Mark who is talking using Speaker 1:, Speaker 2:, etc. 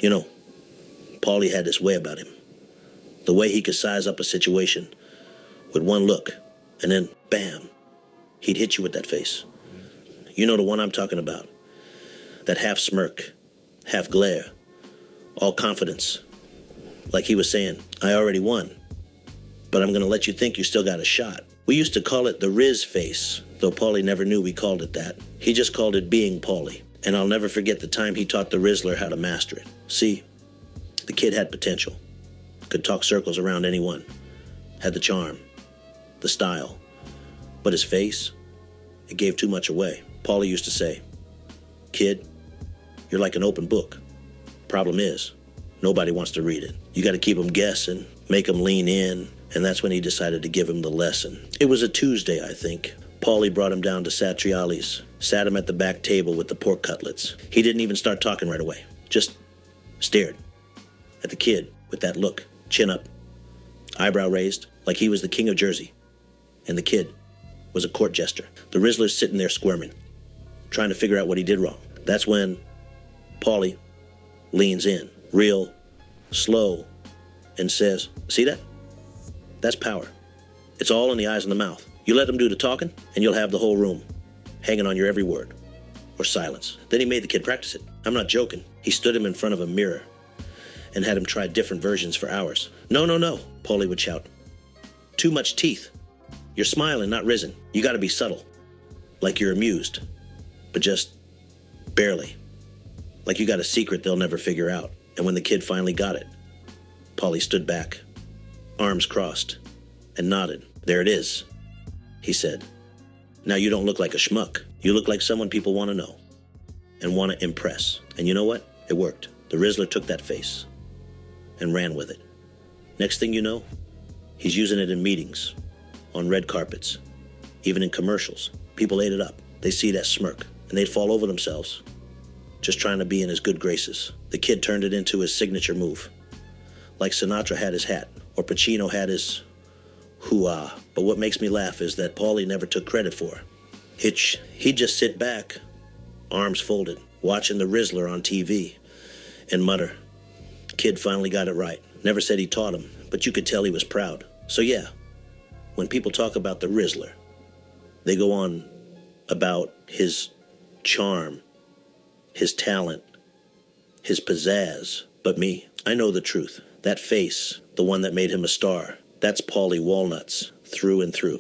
Speaker 1: You know, Paulie had this way about him. The way he could size up a situation with one look, and then, bam, he'd hit you with that face. You know the one I'm talking about. That half smirk, half glare, all confidence. Like he was saying, I already won, but I'm going to let you think you still got a shot. We used to call it the Riz face, though Paulie never knew we called it that. He just called it being Paulie. And I'll never forget the time he taught the Rizzler how to master it. See, the kid had potential. Could talk circles around anyone. Had the charm, the style. But his face, it gave too much away. Paulie used to say, kid, you're like an open book. Problem is, nobody wants to read it. You got to keep them guessing, make them lean in, and that's when he decided to give him the lesson. It was a Tuesday, I think. Paulie brought him down to Satriali's, sat him at the back table with the pork cutlets. He didn't even start talking right away, just stared at the kid with that look, chin up, eyebrow raised, like he was the king of Jersey, and the kid was a court jester. The Rizzler's sitting there squirming, trying to figure out what he did wrong. That's when Paulie leans in, real slow, and says, see that? That's power. It's all in the eyes and the mouth. You let them do the talking, and you'll have the whole room hanging on your every word, or silence. Then he made the kid practice it. I'm not joking. He stood him in front of a mirror and had him try different versions for hours. No, no, no, Paulie would shout. Too much teeth. You're smiling, not risen. You gotta be subtle. Like you're amused, but just barely. Like you got a secret they'll never figure out. And when the kid finally got it, Paulie stood back, arms crossed, and nodded. There it is, he said. Now you don't look like a schmuck. You look like someone people want to know and want to impress. And you know what? It worked. The Rizzler took that face and ran with it. Next thing you know, he's using it in meetings, on red carpets, even in commercials. People ate it up. They see that smirk, and they'd fall over themselves, just trying to be in his good graces. The kid turned it into his signature move, like Sinatra had his hat, or Pacino had his hoo-ah. But what makes me laugh is that Paulie never took credit for it. He'd just sit back, arms folded, watching the Rizzler on TV, and mutter, kid finally got it right. Never said he taught him, but you could tell he was proud. So yeah, when people talk about the Rizzler, they go on about his charm, his talent, his pizzazz. But me, I know the truth. That face, the one that made him a star, that's Paulie Walnuts, through and through.